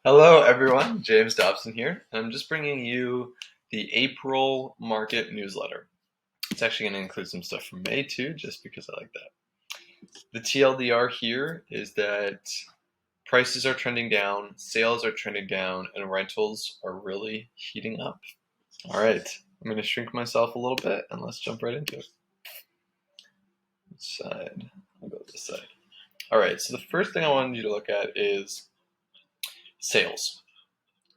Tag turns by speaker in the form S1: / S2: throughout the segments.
S1: Hello, everyone. James Dobson here. I'm just bringing you the April market newsletter. It's actually going to include some stuff from May too, just because I like that. The TLDR here is that prices are trending down, sales are trending down, and rentals are really heating up. All right, I'm going to shrink myself a little bit and let's jump right into it. Which side? I'll go this side. All right, so the first thing I wanted you to look at is sales.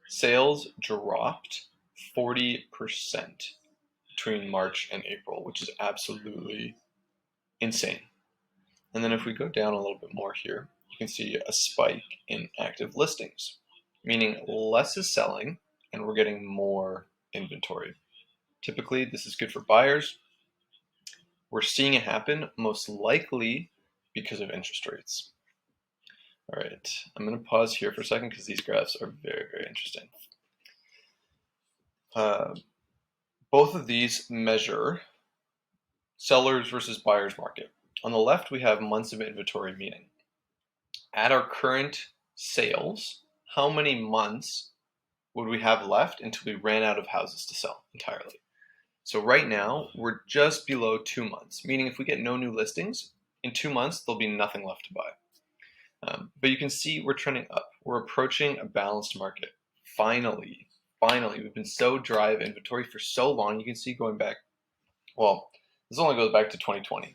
S1: Sales dropped 40% between March and April, which is absolutely insane. And then if we go down a little bit more here, you can see a spike in active listings, meaning less is selling and we're getting more inventory. Typically, this is good for buyers. We're seeing it happen most likely because of interest rates. All right, I'm going to pause here for a second because these graphs are very, very interesting. Both of these measure sellers versus buyers market. On the left, we have months of inventory, meaning at our current sales, how many months would we have left until we ran out of houses to sell entirely? So right now, we're just below 2 months, meaning if we get no new listings, in 2 months, there'll be nothing left to buy. But you can see we're trending up. We're approaching a balanced market. Finally, we've been so dry of inventory for so long. You can see going back, well, this only goes back to 2020,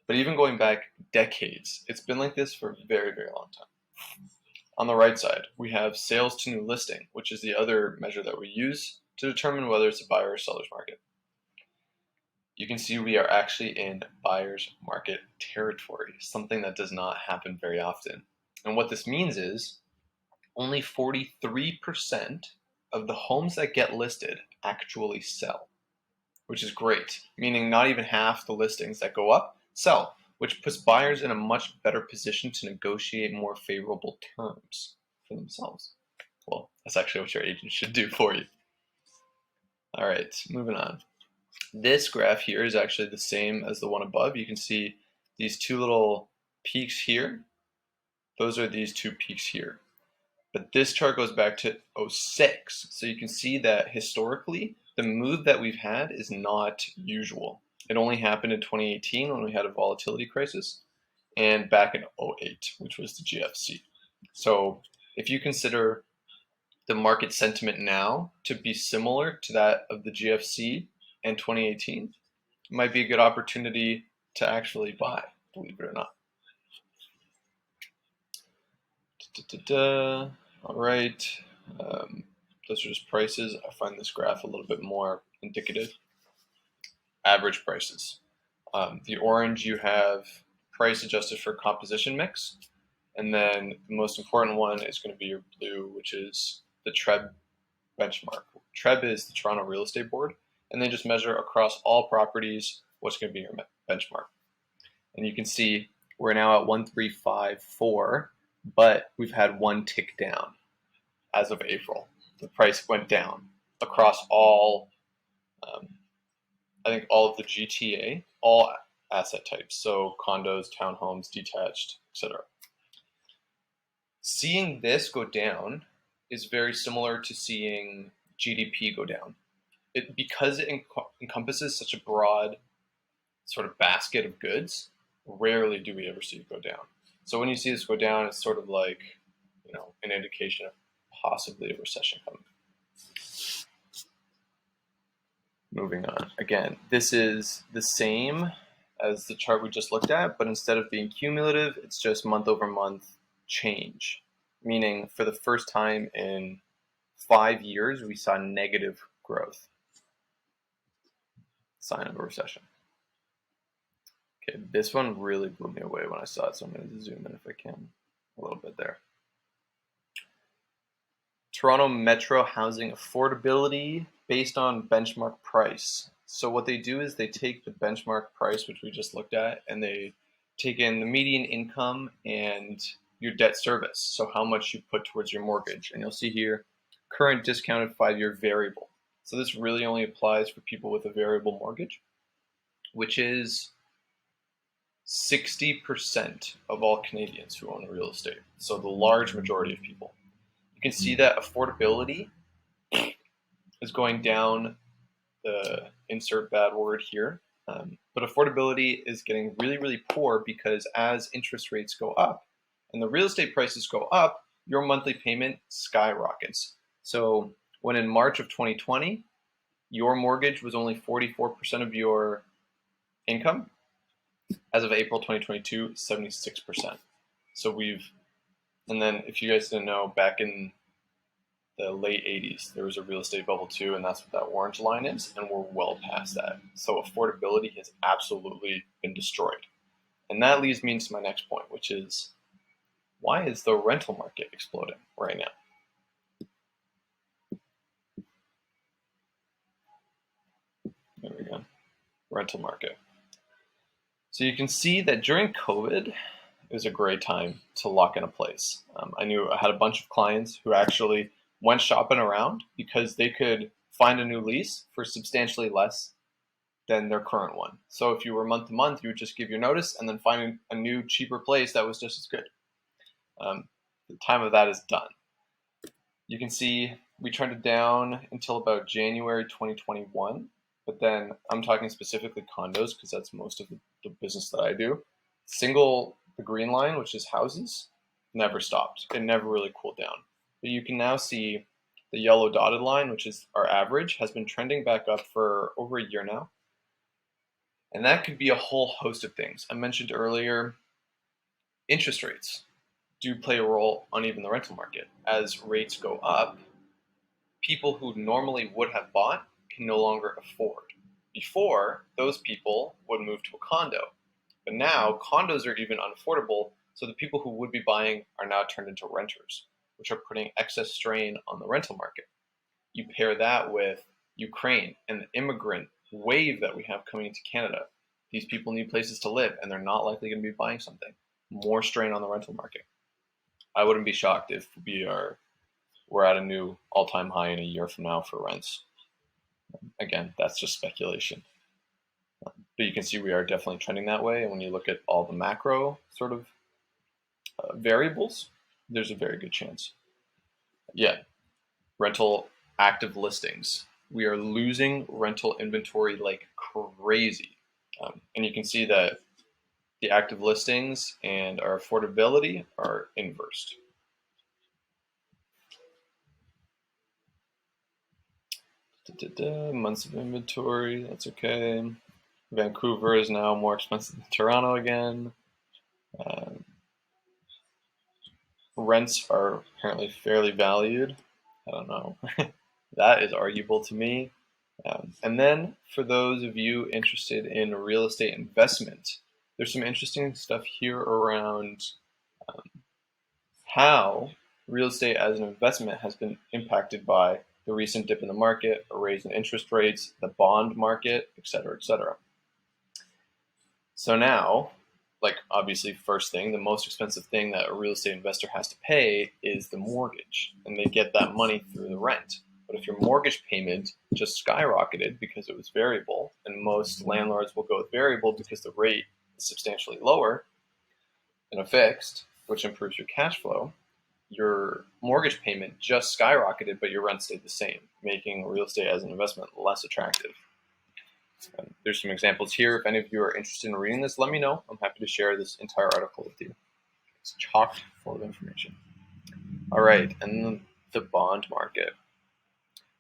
S1: but even going back decades, it's been like this for a very, very long time. On the right side, we have sales to new listing, which is the other measure that we use to determine whether it's a buyer or seller's market. You can see we are actually in buyer's market territory, something that does not happen very often. And what this means is only 43% of the homes that get listed actually sell, which is great, meaning not even half the listings that go up sell, which puts buyers in a much better position to negotiate more favorable terms for themselves. Well, that's actually what your agent should do for you. All right, moving on. This graph here is actually the same as the one above. You can see these two little peaks here. Those are these two peaks here. But this chart goes back to 06. So you can see that historically, the move that we've had is not usual. It only happened in 2018 when we had a volatility crisis, and back in 08, which was the GFC. So if you consider the market sentiment now to be similar to that of the GFC and 2018, it might be a good opportunity to actually buy, believe it or not. All right, those are just prices. I find this graph a little bit more indicative. Average prices. The orange, you have price adjusted for composition mix, and then the most important one is going to be your blue, which is the TREB benchmark. TREB is the Toronto Real Estate Board, and they just measure across all properties what's going to be your benchmark. And you can see we're now at 1354, but we've had one tick down as of April. The price went down across all, I think all of the GTA, all asset types, so condos, townhomes, detached, etc. Seeing this go down is very similar to seeing GDP go down. Because it encompasses such a broad sort of basket of goods, rarely do we ever see it go down. So when you see this go down, it's sort of like, an indication of possibly a recession coming. Moving on. Again, this is the same as the chart we just looked at, but instead of being cumulative, it's just month over month change. Meaning for the first time in 5 years, we saw negative growth. Sign of a recession. Okay, this one really blew me away when I saw it, so I'm going to zoom in if I can a little bit there. Toronto Metro housing affordability based on benchmark price. So what they do is they take the benchmark price, which we just looked at, and they take in the median income and your debt service. So how much you put towards your mortgage. And you'll see here, current discounted 5-year variable. So this really only applies for people with a variable mortgage, which is 60% of all Canadians who own real estate. So the large majority of people. You can see that affordability is going down the insert bad word here. But affordability is getting really, really poor because as interest rates go up and the real estate prices go up, your monthly payment skyrockets. So when in March of 2020, your mortgage was only 44% of your income, as of April 2022, 76%. So and then if you guys didn't know, back in the late 80s, there was a real estate bubble too, and that's what that orange line is, and we're well past that. So affordability has absolutely been destroyed. And that leads me into my next point, which is, why is the rental market exploding right now? There we go. Rental market. So you can see that during COVID, it was a great time to lock in a place. I had a bunch of clients who actually went shopping around because they could find a new lease for substantially less than their current one. So if you were month to month, you would just give your notice and then find a new, cheaper place that was just as good. The time of that is done. You can see we trended down until about January 2021, but then I'm talking specifically condos because that's most of the business that I do. The green line, which is houses, never stopped. It never really cooled down. But you can now see the yellow dotted line, which is our average, has been trending back up for over a year now. And that could be a whole host of things. I mentioned earlier, interest rates do play a role on even the rental market. As rates go up, people who normally would have bought can no longer afford. Before, those people would move to a condo. But now, condos are even unaffordable, so the people who would be buying are now turned into renters, which are putting excess strain on the rental market. You pair that with Ukraine and the immigrant wave that we have coming into Canada. These people need places to live, and they're not likely going to be buying something. More strain on the rental market. I wouldn't be shocked if we're at a new all-time high in a year from now for rents. Again, that's just speculation. But you can see we are definitely trending that way. And when you look at all the macro sort of variables, there's a very good chance. Yeah, rental active listings. We are losing rental inventory like crazy. And you can see that the active listings and our affordability are inversed. Months of inventory, that's okay. Vancouver is now more expensive than Toronto again. Rents are apparently fairly valued. I don't know. That is arguable to me. And then for those of you interested in real estate investment, there's some interesting stuff here around how real estate as an investment has been impacted by the recent dip in the market, a raise in interest rates, the bond market, et cetera, et cetera. So now, like obviously first thing, the most expensive thing that a real estate investor has to pay is the mortgage, and they get that money through the rent. But if your mortgage payment just skyrocketed because it was variable, and most landlords will go with variable because the rate is substantially lower than a fixed, which improves your cash flow, your mortgage payment just skyrocketed, but your rent stayed the same, making real estate as an investment less attractive. There's some examples here. If any of you are interested in reading this, let me know. I'm happy to share this entire article with you. It's chock full of information. All right, and the bond market.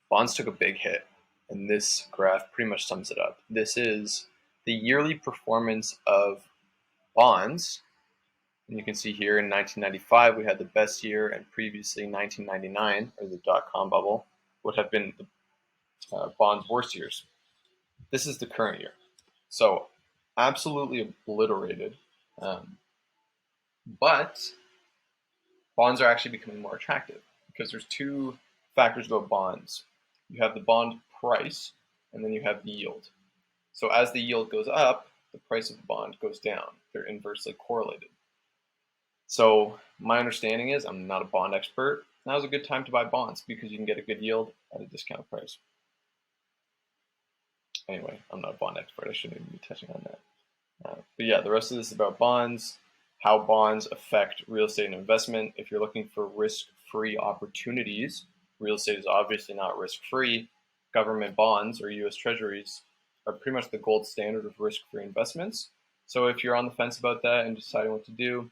S1: Bonds took a big hit, and this graph pretty much sums it up. This is the yearly performance of bonds. And you can see here in 1995, we had the best year, and previously 1999, or the dot-com bubble, would have been the bonds' worst years. This is the current year. So absolutely obliterated. But bonds are actually becoming more attractive because there's two factors about bonds. You have the bond price, and then you have the yield. So as the yield goes up, the price of the bond goes down. They're inversely correlated. So my understanding is, I'm not a bond expert, now's a good time to buy bonds because you can get a good yield at a discounted price. Anyway, I'm not a bond expert. I shouldn't even be touching on that. But yeah, the rest of this is about bonds. how bonds affect real estate and investment. If you're looking for risk-free opportunities, real estate is obviously not risk-free. Government bonds or US Treasuries are pretty much the gold standard of risk-free investments. So if you're on the fence about that and deciding what to do,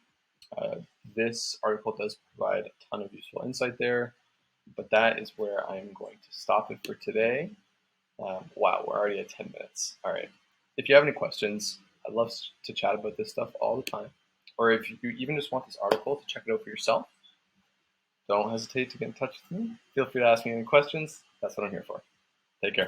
S1: this article does provide a ton of useful insight there. But that is where I'm going to stop it for today. Wow, we're already at 10 minutes. All right. If you have any questions, I'd love to chat about this stuff all the time. Or if you even just want this article to check it out for yourself, don't hesitate to get in touch with me. Feel free to ask me any questions. That's what I'm here for. Take care.